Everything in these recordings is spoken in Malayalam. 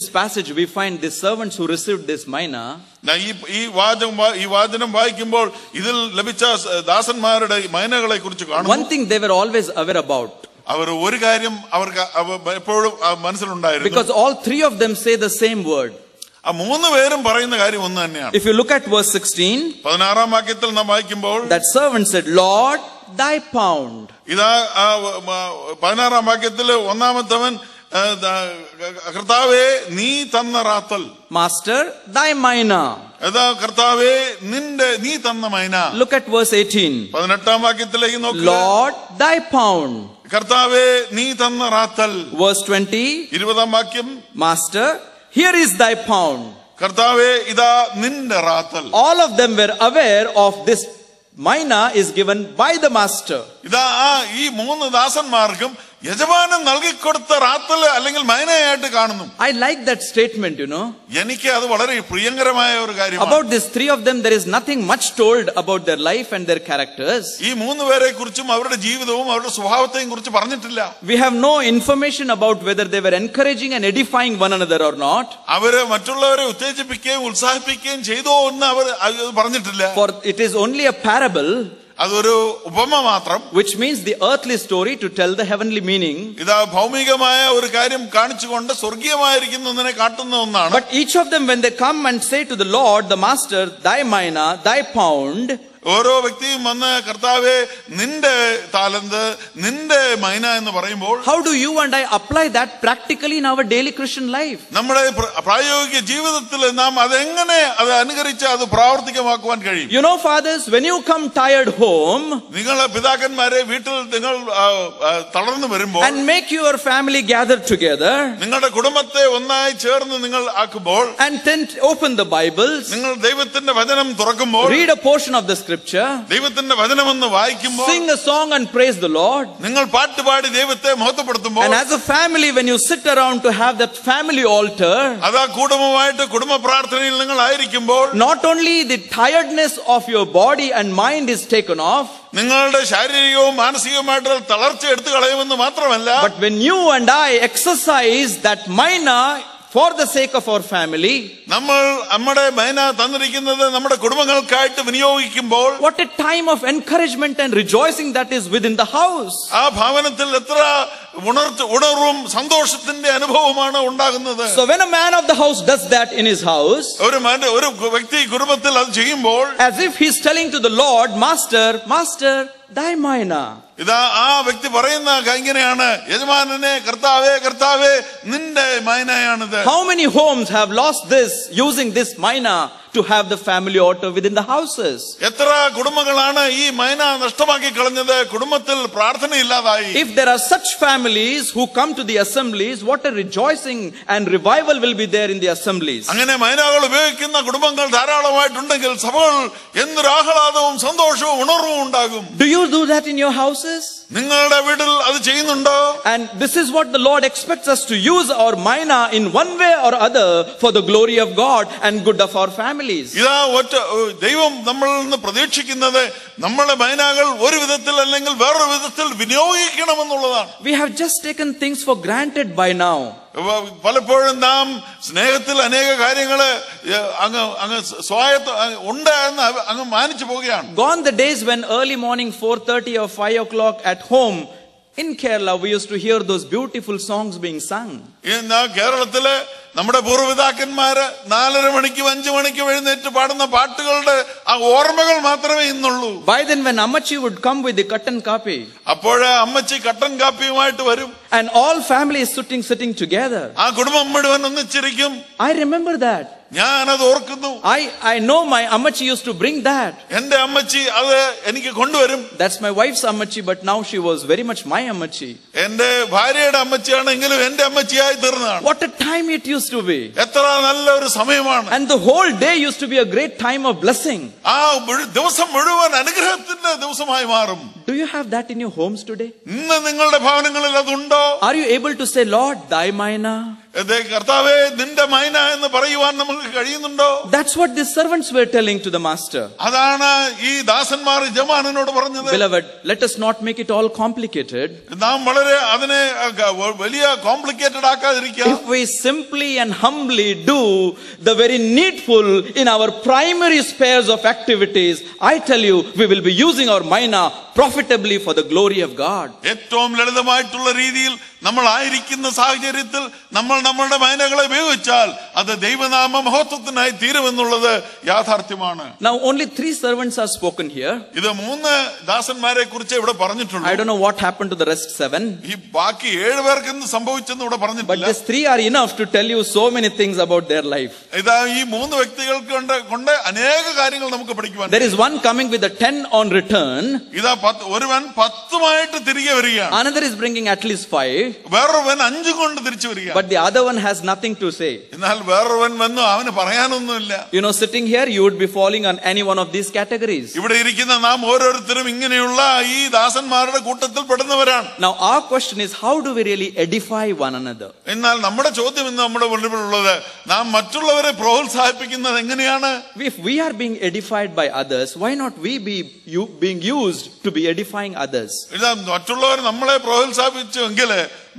this passage we find the servants who received this mina. ഈ വാചനം വായിക്കുമ്പോൾ ഇതിൽ ലഭിച്ച ദാസന്മാരുടെ മൈനകളെ കുറിച്ച് കാണുന്നു. One thing they were always aware about. അവർ ഒരു കാര്യം അവർക്ക് എപ്പോഴും മനസ്സിലുണ്ടായിരുന്നു. Because all three of them say the same word. ആ മൂന്ന് പേരും പറയുന്ന കാര്യം ഒന്ന് തന്നെയാണ്. If you look at verse 16, 16-ാം വാക്യത്തിൽ നാം വായിക്കുമ്പോൾ that servant said, Lord, thy pound. ഇതാ 16-ാം വാക്യത്തിൽ ഒന്നാമത്തവൻ കർത്താവേ നീ തന്ന റാത്തൽ. Master, thy mina. അതാ കർത്താവേ നീ തന്ന മൈന. Look at verse 18. 18-ാം വാക്യത്തിലേക്ക് നോക്കുക. Lord, thy pound. കർത്താവേ നീ തന്ന റാത്തൽ. Verse 20. 20-ാം വാക്യം. Master, here is thy pound. കർത്താവേ ഇതാ നിന്റെ റാത്തൽ. All of them were aware of this mina is given by the master. ഇതാ ഈ മൂന്ന് ദാസന്മാർക്കും യജമാനൻ നൽകിക്കൊടുത്ത റാത്തൽ അല്ലെങ്കിൽ മൈനയായിട്ട് കാണുന്നു. I like that statement, എനിക്ക് അത് വളരെ പ്രിയങ്കരമായ ഒരു കാര്യമാണ്. About these three of them there is nothing much told about their life and their characters. ഈ മൂന്ന് പേരെ കുറിച്ചും അവരുടെ ജീവിതവും അവരുടെ സ്വഭാവത്തെയും കുറിച്ച് പറഞ്ഞിട്ടില്ല. We have no information about whether they were encouraging and edifying one another or not. അവര് മറ്റുള്ളവരെ ഉത്തേജിപ്പിക്കുകയും ഉത്സാഹിപ്പിക്കുകയും ചെയ്തോ എന്ന് അവർ പറഞ്ഞിട്ടില്ല. For it is only a parable. അതൊരു ഉപമ മാത്രം. Which means the earthly story to tell the heavenly meaning. ഇതാ ഭൗമികമായ ഒരു കാര്യം കാണിച്ചുകൊണ്ട് സ്വർഗീയമായിരിക്കുന്നതിനെ കാട്ടുന്ന ഒന്നാണ്. But each of them when they come and say to the Lord, the master, thy mina, thy pound. ഓരോ വ്യക്തിയും വന്ന് കർത്താവേ നിന്റെ താലന്ത് നിന്റെ മൈന എന്ന് പറയുമ്പോൾ how do you and I apply that practically in our daily Christian life? നമ്മുടെ പ്രായോഗിക ജീവിതത്തിൽ നാം അതെങ്ങനെ അത് അനുകരിച്ച് അത് പ്രാവർത്തികമാക്കുവാൻ കഴിയും? Fathers, when you come tired home, നിങ്ങളെ പിതാക്കന്മാരെ വീട്ടിൽ നിങ്ങൾ തളർന്നു വരുമ്പോൾ and make your family gather together, നിങ്ങളുടെ കുടുംബത്തെ ഒന്നായി ചേർന്ന് നിങ്ങൾ ആക്കുമ്പോൾ and then open the Bibles, നിങ്ങൾ ദൈവത്തിന്റെ വചനം തുറക്കുമ്പോൾ read a portion of the scripture, ദൈവത്തിന്റെ വചനമെന്ന് വായിക്കുമ്പോൾ sing a song and praise the Lord, നിങ്ങൾ പാട്ടുപാടി ദൈവത്തെ മഹത്വപ്പെടുത്തുമ്പോൾ and as a family when you sit around to have that family altar, അതാ കുടുംബമായിട്ട് കുടുംബ പ്രാർത്ഥനയിൽ നിങ്ങൾ ആയിരിക്കുമ്പോൾ not only the tiredness of your body and mind is taken off, നിങ്ങളുടെ ശാരീരികവും മാനസികവുമായിട്ടുള്ള തളർച്ച എടുത്തു കളയുമെന്ന് മാത്രമല്ല, but when you and I exercise that mina for the sake of our family, നമ്മൾ നമ്മുടെ മൈന തന്നിരിക്കുന്നത് നമ്മുടെ കുടുംബങ്ങൾക്കായിട്ട് വിനിയോഗിക്കുമ്പോൾ what a time of encouragement and rejoicing that is within the house. ആ ഭവനത്തിൽ എത്ര ഉണർവും സന്തോഷത്തിന്റെ അനുഭവമാണ് ഉണ്ടാകുന്നത്. So when a man of the house does that in his house, ഒരു വ്യക്തി കുടുംബത്തിൽ അത് ചെയ്യുമ്പോൾ as if he is telling to the Lord, master, master, thy mina. ഇതാ ആ വ്യക്തി പറയുന്ന ഇങ്ങനെയാണ്, യജമാനനെ കർത്താവേ കർത്താവേ നിന്റെ മൈനയാണിത്. How many homes have lost this, using this mina to have the family altar within the houses? എത്ര കുടുംബങ്ങളാണ് ഈ മൈന നഷ്ടമാക്കി കളഞ്ഞത്? കുടുംബത്തിൽ പ്രാർത്ഥന ഇല്ലാതായി. If there are such families who come to the assemblies, what a rejoicing and revival will be there in the assemblies. അങ്ങനെ മൈനകൾ ഉപയോഗിക്കുന്ന കുടുംബങ്ങൾ ധാരാളമായിട്ടുണ്ടെങ്കിൽ സഭകൾ എന്തൊരു ആഹ്ലാദവും സന്തോഷവും ഉണർവും ഉണ്ടാകും. Do you do that in your houses? നിങ്ങളുടെ വീട്ടിൽ അത് ചെയ്യുന്നുണ്ടോ? And this is what the Lord expects us to use our mina in one way or other for the glory of God and good of our families. ഇതാ ദൈവം നമ്മളിൽ നിന്ന് പ്രതീക്ഷിക്കുന്നത് നമ്മുടെ മൈനകൾ ഒരു വിധത്തിൽ അല്ലെങ്കിൽ വേറൊരു വിധത്തിൽ വിനിയോഗിക്കണമെന്നുള്ളതാണ്. We have just taken things for granted by now. പലപ്പോഴും നാം സ്നേഹത്തിൽ അനേക കാര്യങ്ങള് അങ്ങ് സ്വായത്ത് ഉണ്ട് എന്ന് അങ്ങ് മാനിച്ചു പോവുകയാണ്. Gone the days when early morning 4:30 or 5 o'clock at home in Kerala we used to hear those beautiful songs being sung. കേരളത്തില് നമ്മുടെ പൂർവ്വപിതാക്കന്മാര് 4:30 മണിക്കും 5 മണിക്കും എഴുന്നേറ്റ് പാടുന്ന പാട്ടുകളുടെ ആ ഓർമ്മകൾ മാത്രമേ ഇന്നുള്ളൂ. By then when Ammachi would come with the cotton kapi, അപ്പോഴേ അമ്മച്ചി കട്ടൻ കാപ്പിയുമായിട്ട് വരും. and all family is sitting together. ആ കുടുംബം മുഴുവൻ ഒന്നിച്ചിരിക്കും. I remember that. ഞാനത് ഓർക്കുന്നു. I know my Ammachi used to bring that. എന്റെ അമ്മച്ചി അത് എനിക്ക് കൊണ്ടുവരും. That's my wife's Ammachi, but now she was very much my Ammachi. എന്റെ ഭാര്യയുടെ അമ്മച്ചിയാണെങ്കിലും എന്റെ അമ്മച്ചിയായി തീർന്നതാണ്. What a time it used to be. എത്ര നല്ലൊരു സമയമാണ്. And the whole day used to be a great time of blessing. ആ ദിവസം മുഴുവൻ അനുഗ്രഹത്തിന്റെ ദിവസമായി മാറും. Do you have that in your homes today? ഇന്ന് നിങ്ങളുടെ ഭവനങ്ങളിൽ അതുണ്ടോ? Are you able to say, Lord, thy mina? കർത്താവേ നിന്റെ മൈന എന്ന് പറയുവാൻ നമുക്ക് കഴിയുന്നുണ്ടോ? That's what the servants were telling to the master. അതാണ് ഈ ദാസന്മാർ യജമാനനോട് പറഞ്ഞത്. Beloved, let us not make it all complicated. നാം വളരെ അതിനെ വലിയ complicated ആക്കാതിരിക്കുക. If we simply and humbly do the very needful in our primary spheres of activities, I tell you, we will be using our mina profitably for the glory of God. ഏറ്റവും ലളിതമായിട്ടുള്ള രീതിയിൽ നമ്മൾ ആയിരിക്കുന്ന സാഹചര്യത്തിൽ നമ്മൾ നമ്മളുടെ മൈനകളെ ഉപയോഗിച്ചാൽ അത് ദൈവനാമ മഹത്വത്തിനായി തീരുമെന്നുള്ളത് യാഥാർത്ഥ്യമാണ്. Now only 3 servants are spoken here. ഇത് 3 ദാസന്മാരെ കുറിച്ച് ഇവിടെ പറഞ്ഞിട്ടുള്ളൂ. I don't know what happened to the rest 7. ഈ ബാക്കി 7 പേർക്ക് എന്ത് സംഭവിച്ചെന്ന് ഇവിടെ പറഞ്ഞിട്ടില്ല. But these 3 are enough to tell you so many things about their life. ഇതാ ഈ 3 വ്യക്തികൾക്ക് കൊണ്ട് അനേക കാര്യങ്ങൾ നമുക്ക് പഠിക്കുവാൻ. There is one coming with the 10 on return. ഇതാ ഒരുവൻ 10 തിരികെ വരികയാണ്. Another is bringing at least 5. വേറൊരുവൻ 5 കൊണ്ട് തിരിച്ചു വരികയാണ്. But the other one has nothing to say. എന്നാൽ വേറൊരുവൻ വന്നു അവന് പറയാനൊന്നുമില്ല. You know, sitting here you would be falling on any one of these categories. ഇവിടെ ഇരിക്കുന്ന നാം ഓരോരുത്തരും ഇങ്ങനെയുള്ള ഈ ദാസന്മാരുടെ കൂട്ടത്തിൽ പെടുന്നവരാണ്. Now our question is, how do we really edify one another? എന്നാൽ നമ്മുടെ ചോദ്യം ഇന്ന് നമ്മുടെ മുന്നിലുള്ളത്, നാം മറ്റുള്ളവരെ പ്രോത്സാഹിപ്പിക്കുന്നത് എങ്ങനെയാണ്? If we are being edified by others, why not we be being used to be edifying others? ഇതാ മറ്റുള്ളവർ നമ്മളെ പ്രോത്സാഹിപ്പിച്ചെങ്കിൽ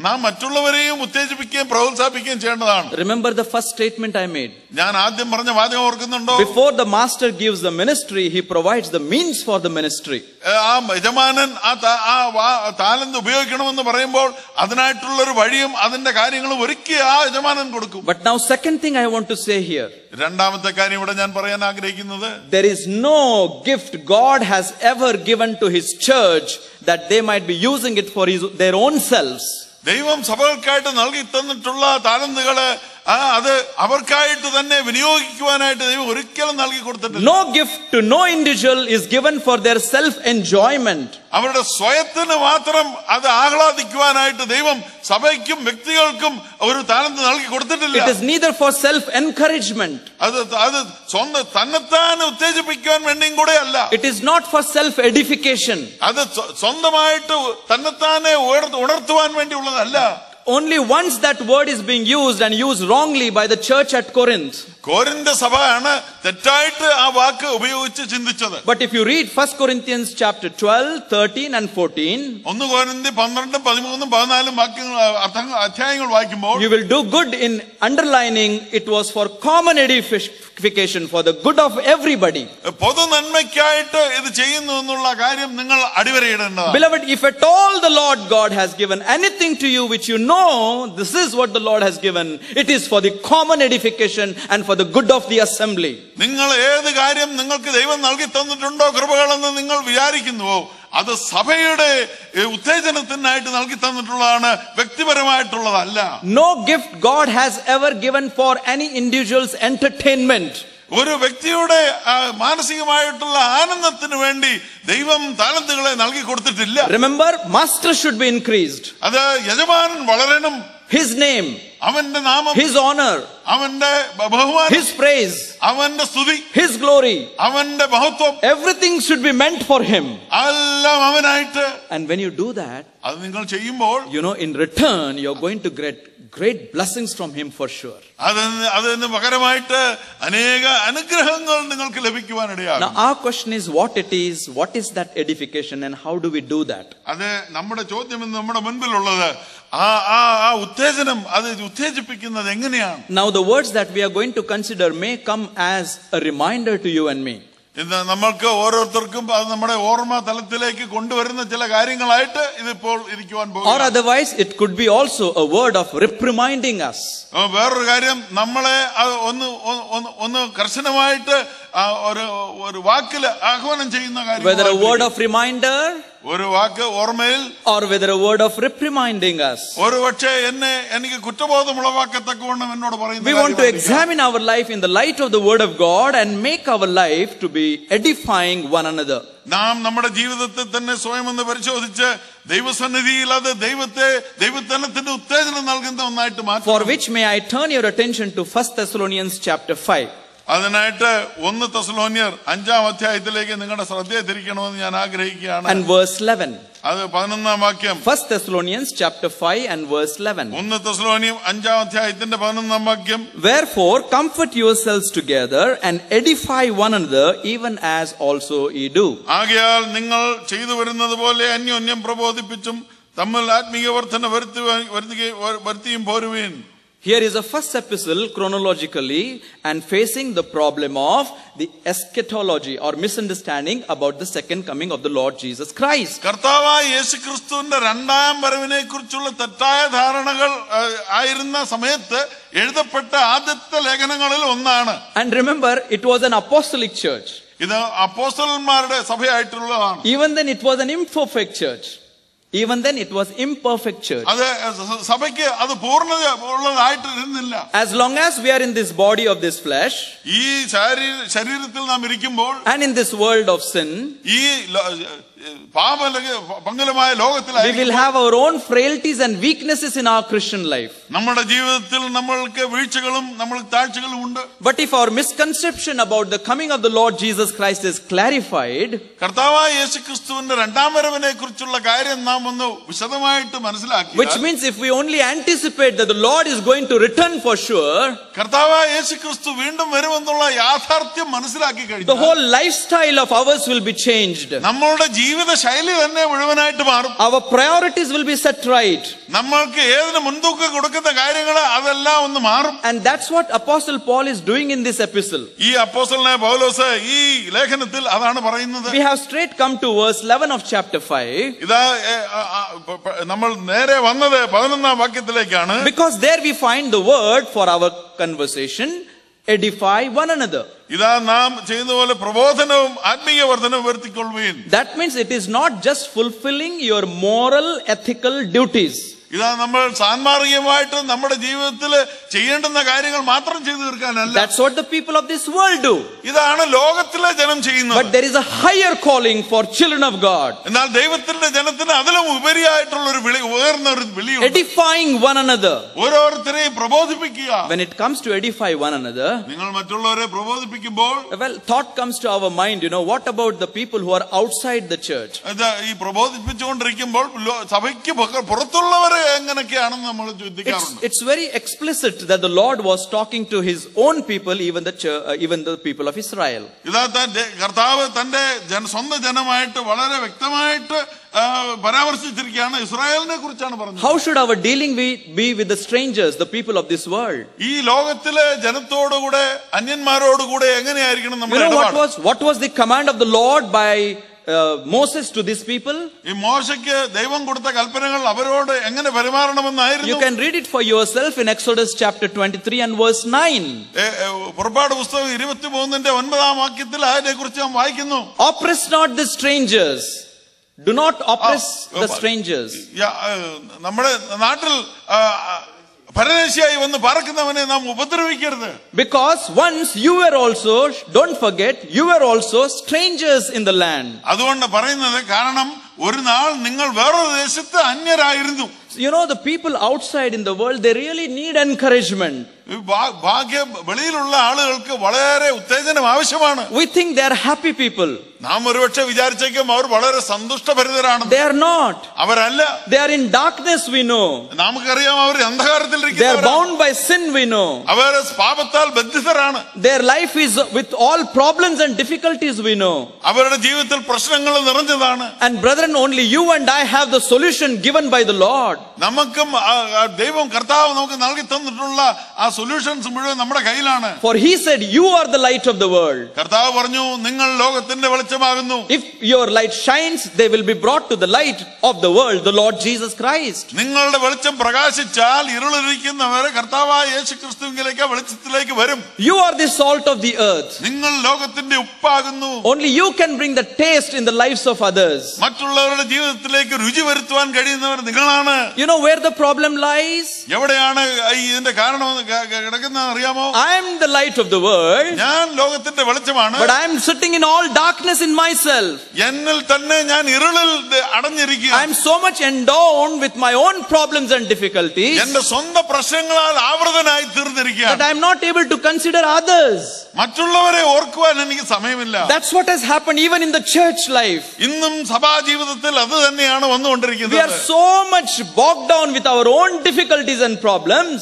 നാം മറ്റുള്ളവരെയും ഉത്തേജിപ്പിക്കുകയും പ്രോത്സാഹിപ്പിക്കുകയും ചെയ്യേണ്ടതാണ്. Remember the first statement I made. ഞാൻ ആദ്യം പറഞ്ഞ വാചകം ഓർക്കുന്നുണ്ടോ? Before the master gives the ministry, he provides the means for the ministry. ആ യജമാനൻ ആ താലന്ത് ഉപയോഗിക്കണമെന്ന് പറയുമ്പോൾ അതിനായിട്ടുള്ള ഒരു വഴിയും അതിന്റെ കാര്യങ്ങളും ഒരുക്കി ആ യജമാനൻ കൊടുക്കും. But now second thing I want to say here. രണ്ടാമത്തെ കാര്യം ഇവിടെ ഞാൻ പറയാൻ ആഗ്രഹിക്കുന്നത്, there is no gift God has ever given to his church that they might be using it for their own selves. ദൈവം സഭകൾക്കായിട്ട് നൽകി തന്നിട്ടുള്ള താലന്തുകള് അത് അവർക്കായിട്ട് തന്നെ വിനിയോഗിക്കുവാനായിട്ട് ദൈവം ഒരിക്കലും നൽകി കൊടുത്തിട്ടില്ല. No gift to no individual is given for their self enjoyment. അവരുടെ സ്വയത്തിന് മാത്രം അത് ആഹ്ലാദിക്കുവാനായിട്ട് ദൈവം സഭയ്ക്കും വ്യക്തികൾക്കും ഒരു താലന്ത് നൽകി കൊടുത്തിട്ടില്ല. It is neither for self encouragement. അത് സ്വന്തം തന്നെത്താൻ ഉത്തേജിപ്പിക്കാൻ വേണ്ടിയും കൂടെ അല്ല. It is not for self edification. അത് സ്വന്തമായിട്ട് തന്നെത്താനെ ഉണർത്തുവാൻ വേണ്ടിയുള്ളതല്ല. Only once that word is being used and used wrongly by the church at Corinth. കോരിന്ത് സഭയാണ് തെറ്റായിട്ട് ആ വാക്ക് ഉപയോഗിച്ച് ചിന്തിച്ചത്. But if you read 1 Corinthians chapter 12, 13 and 14, 1 കൊരിന്ത്യർ 12, 13, 14 അധ്യായങ്ങൾ വായിക്കുമ്പോൾ you will do good in underlining it was for common edification, for the good of everybody. പൊതു നന്മയ്ക്കായിട്ട് ഇത് ചെയ്യുന്നു എന്നുള്ള കാര്യം നിങ്ങൾ അടിവരയിടേണ്ടതാണ്. Beloved, if at all the Lord God has given anything to you which you know, this is what the Lord has given. It is for the common edification and for the good of the assembly. നിങ്ങൾ ഏത് കാര്യം നിങ്ങൾക്ക് ദൈവം നൽകി തന്നിട്ടുണ്ടോ കൃപകളെന്ന് നിങ്ങൾ വിചാരിക്കുന്നുവോ, അത് സഭയുടെ ഉത്തേജനത്തിനായിട്ട് നൽകി തന്നിട്ടുള്ളതാണ്, വ്യക്തിപരമായിട്ടുള്ളതല്ല. No gift God has ever given for any individual's entertainment. ഒരു വ്യക്തിയുടെ മാനസികമായിട്ടുള്ള ആനന്ദത്തിന് വേണ്ടി ദൈവം താലന്തുകളെ നൽകി കൊടുത്തിട്ടില്ല. Remember, master should be increased. അത് യജമാനൻ വളരണം. His name, അവന്റെ നാമം, his honor, അവന്റെ ബഹുമാനം, his praise, അവന്റെ സ്തുതി, his glory, അവന്റെ മഹത്വം, everything should be meant for him. എല്ലാം അവനായിട്ട്. And when you do that, അത് നിങ്ങൾ ചെയ്യുമ്പോൾ, you know, in return you're going to get great blessings from him for sure. അതിന് പകരമായിട്ട് അനേക അനുഗ്രഹങ്ങൾ നിങ്ങൾക്ക് ലഭിക്കുവാനിടയാകും. Now our question is what is that edification and how do we do that? അത് നമ്മുടെ ചോദ്യം നമ്മുടെ മുൻപിലുള്ളത്, ആ ഉത്തേജനം അത് ഉത്തേജിപ്പിക്കുന്നത് എങ്ങനെയാണ്? Now the words that we are going to consider may come as a reminder to you and me. ഇന്ന് നമ്മൾക്ക് ഓരോരുത്തർക്കും അത് നമ്മുടെ ഓർമ്മ തലത്തിലേക്ക് കൊണ്ടുവരുന്ന ചില കാര്യങ്ങളായിട്ട് ഇതിപ്പോൾ ഇരിക്കുവാൻ പോകുന്നു. Or otherwise it could be also a word of reprimanding us. വേറൊരു കാര്യം, നമ്മളെ ഒന്ന് കർശനമായിട്ട് ഒരു വാക്കിൽ ആഹ്വാനം ചെയ്യുന്ന കാര്യം. Whether a word of reminder, ഒരു വാക്ക് ഓർമ്മയിൽ, or whether a word of reprimanding us. ഒരു പക്ഷേ എനിക്ക് കുറ്റബോധം ഉളവാക്കത്തക്കവണ്ണം എന്നോട് പറയുന്നു. We want to examine our life in the light of the word of God and make our life to be edifying one another. നാം നമ്മുടെ ജീവിതത്തെ തന്നെ സ്വയം ഒന്ന് പരിശോധിച്ച് ദൈവസന്നിധിയിൽ അത് ദൈവജനത്തിന്റെ ഉത്തേജനം നൽകുന്ന ഒന്നായിട്ട് മാറ്റും. For which may I turn your attention to 1 Thessalonians chapter 5. അതിനായിട്ട് 1 തെസ്സലോനിയർ 5-ാം അധ്യായത്തിലേക്ക് നിങ്ങളുടെ ശ്രദ്ധയെ തിരിക്കണമെന്ന് ഞാൻ ആഗ്രഹിക്കുകയാണ്. And verse 11. അത് 11-ാം വാക്യം. 1 Thessalonians chapter 5 and verse 11. 1 തെസ്സലോനിയർ 5-ാം അധ്യായത്തിന്റെ 11-ാം വാക്യം. Wherefore comfort yourselves together and edify one another, even as also ye do. ആകയാൽ നിങ്ങൾ ചെയ്തു വരുന്നത് പോലെ അന്യോന്യം പ്രബോധിപ്പിച്ചും തമ്മിൽ ആത്മീയ വർധന വരുത്തിയും പോരുവീൻ. Here is a first epistle chronologically and facing the problem of the eschatology or misunderstanding about the second coming of the Lord Jesus Christ. കർത്താവായ യേശുക്രിസ്തുവിന്റെ രണ്ടാം വരവിനെ കുറിച്ചുള്ള തെറ്റായ ധാരണകൾ ആയിരുന്ന സമയത്ത് എഴുതപ്പെട്ട ആദ്യത്തെ ലേഖനങ്ങളിൽ ഒന്നാണ്. And remember, it was an apostolic church. ഇത് അപ്പോസ്തലന്മാരുടെ സഭയായിട്ടുള്ളതാണ്. Even then it was an imperfect church. Even then it was imperfect church. അത് സഭയ്ക്ക് അത് പൂർണ്ണത ഉള്ളതായിട്ടിരുന്നില്ല. As long as we are in this body of this flesh, ഈ ശരീരത്തിൽ നാം ഇരിക്കുമ്പോൾ, and in this world of sin, ഈ പങ്കലമായ ലോകത്തിൽ we will have our own frailties and weaknesses in our Christian life. നമ്മുടെ ജീവിതത്തിൽ നമ്മൾക്ക് വീഴ്ചകളും നമ്മൾക്ക് താഴ്ചകളും ഉണ്ട്. But if our misconception about the coming of the Lord Jesus Christ is clarified, കർത്താവായ യേശുക്രിസ്തുവിന്റെ രണ്ടാം വരവിനെ കുറിച്ചുള്ള കാര്യം നാം ഒന്ന് വിശദമായിട്ട് മനസ്സിലാക്കി, which means if we only anticipate that the Lord is going to return for sure, കർത്താവായ യേശുക്രിസ്തു വീണ്ടും വരുമെന്നുള്ള യാഥാർത്ഥ്യം മനസ്സിലാക്കി കഴിഞ്ഞാൽ, the whole lifestyle of ours will be changed. നമ്മളുടെ ജീവിത ശൈലി തന്നെ മുഴുവനായിട്ട് മാറും. Our priorities will be set right. നമ്മൾക്ക് ഏതിന് മുൻതൂക്കം കൊടുക്കുന്ന കാര്യങ്ങൾ അതെല്ലാം ഒന്ന് മാറും. And that's what Apostle Paul is doing in this epistle. ഈ അപ്പോസ്തലനായ പൗലോസ് ഈ ലേഖനത്തിൽ അതാണ് പറയുന്നത്. We have straight come to verse 11 of chapter 5. ഇതാ നമ്മൾ നേരെ വന്നത് 11-ാം വാക്യത്തിലേക്കാണ്. Because there we find the word for our conversation, edify one another. ഇതാ നാം ചെയ്യുന്ന പോലെ പ്രബോധനവും ആത്മീയ വർധനവും വരുത്തിക്കൊള്ളുവീൻ. That means it is not just fulfilling your moral ethical duties. ഇതാ നമ്മൾ സാന്മാർഗികമായിട്ട് നമ്മുടെ ജീവിതത്തിൽ ചെയ്യേണ്ടുന്ന കാര്യങ്ങൾ മാത്രം ചെയ്തു തീർക്കാനല്ല. That's what the people of this world do. ഇതാണ് ലോകത്തിലെ ജനം ചെയ്യുന്നത്. But there is a higher calling for children of God. എന്നാൽ ദൈവത്തിന്റെ ജനത്തിന് അതിലും ഉപരിയായിട്ടുള്ള ഒരു വിളി, ഉയർന്ന ഒരു വിളിയുണ്ട്. Edifying one another. ഓരോരുത്തരെയും പ്രബോധിപ്പിക്കുക. When it comes to edify one another, നിങ്ങൾ മറ്റുള്ളവരെ പ്രബോധിപ്പിക്കുമ്പോൾ, well, thought comes to our mind, what about the people who are outside the church? ഈ പ്രബോധിപ്പിച്ചുകൊണ്ടിരിക്കുമ്പോൾ സഭയ്ക്ക് പുറത്തുള്ളവരെ എങ്ങനെയൊക്കെയാണെന്ന് നമ്മൾ ചിന്തിക്കാറുണ്ട്. It's very explicit that the Lord was talking to his own people, even the people of Israel. ഇതാ കർത്താവ് തന്റെ സ്വന്തം ജനമായിട്ട് വളരെ വ്യക്തമായിട്ട് പരാമർശിച്ചിരിക്കുകയാണ്. ഇസ്രായേലിനെ കുറിച്ചാണ് പറഞ്ഞത്. How should our dealing be with the strangers, the people of this world? ഈ ലോകത്തിലെ ജനത്തോടുകൂടെ അന്യന്മാരോടുകൂടെ എങ്ങനെയായിരിക്കണം നമ്മുടെ ഇടപാട്? What was the command of the Lord by Moses to these people? ഈ മോശയ്ക്ക് ദൈവം കൊടുത്ത കൽപ്പനകൾ അവരോട് എങ്ങനെ പെരുമാറണമെന്നായിരുന്നു. You can read it for yourself in Exodus chapter 23 and verse 9. പുറപ്പാട് പുസ്തകം 23-ന്റെ 9-ാം വാക്യത്തിൽ അതിനെക്കുറിച്ച് നാം വായിക്കുന്നു. Oppress not the strangers. Do not oppress the strangers. നമ്മുടെ നാട്ടിൽ പരദേശിയായി വന്ന് പാർക്കുന്നവനെ നാം ഉപദ്രവിക്കരുത്. Because once you were also, don't forget, you were also strangers in the land. അതുകൊണ്ട് പറയുന്നത്, കാരണം ഒരു നാൾ നിങ്ങൾ വേറൊരു ദേശത്ത് അന്യരായിരുന്നു. The people outside in the world, they really need encouragement. വെളിയിലുള്ള ആളുകൾക്ക് വളരെ ഉത്തേജനം ആവശ്യമാണ്. We think they are happy people. നാം ഒരുപക്ഷെ വിചാരിച്ചേക്കും അവർ വളരെ സന്തുഷ്ടഭരിതരാണ്. They are not. അവരല്ല. They are in darkness, we know. നമുക്കറിയാം അവർ അന്ധകാരത്തിൽ They are bound by sin, we know. അവർ പാപത്താൽ ബന്ധിതരാണ്. Their life is with all problems and difficulties, we know. അവരുടെ ജീവിതത്തിൽ പ്രശ്നങ്ങൾ നിറഞ്ഞതാണ്. And brethren, only you and I have the solution given by the Lord. നമുക്കും ദൈവം കർത്താവ് നമുക്ക് നൽകി തന്നിട്ടുള്ള ആ സൊല്യൂഷൻസ് മുഴുവൻ നമ്മുടെ കയ്യിലാണ്. For he said, you are the light of the world. കർത്താവ് പറഞ്ഞു, നിങ്ങൾ ലോകത്തിന്റെ വെളിച്ചമാകുന്നു. If your light shines, they will be brought to the light of the world, the Lord Jesus Christ. നിങ്ങളുടെ വെളിച്ചം പ്രകാശിച്ചാൽ ഇരുളിരിക്കുന്നവരെ കർത്താവായ യേശുക്രിസ്തുവിലേക്ക് വെളിച്ചത്തിലേക്ക് വരും. You are the salt of the earth. നിങ്ങൾ ലോകത്തിന്റെ ഉപ്പാകുന്നു. Only you can bring the taste in the lives of others. മറ്റുള്ളവരുടെ ജീവിതത്തിലേക്ക് രുചി വരുത്തുവാൻ കഴിയുന്നവർ നിങ്ങളാണ്. You know where the problem lies? എവിടെയാണ് ഇതിന്റെ കാരണം കിടക്കുന്നത് അറിയാമോ? I am the light of the world. ഞാൻ ലോകത്തിന്റെ വെളിച്ചമാണ്. But I am sitting in all darkness in myself. എന്നിൽ തന്നെ ഞാൻ ഇരുളിൽ അടഞ്ഞിരിക്കുക. I am so much endowed with my own problems and difficulties. എന്റെ സ്വന്തം പ്രശ്നങ്ങളാൽ ആവൃതനായി തീർന്നിരിക്കുകയാണ്. That I am not able to consider others. മറ്റുള്ളവരെ ഓർക്കുവാൻ എനിക്ക് സമയമില്ല. That's what has happened even in the church life. ഇന്നും സഭാ ജീവിതത്തിൽ അത് തന്നെയാണ് വന്നുകൊണ്ടിരിക്കുന്നത്. We are so much bogged down with our own difficulties and problems.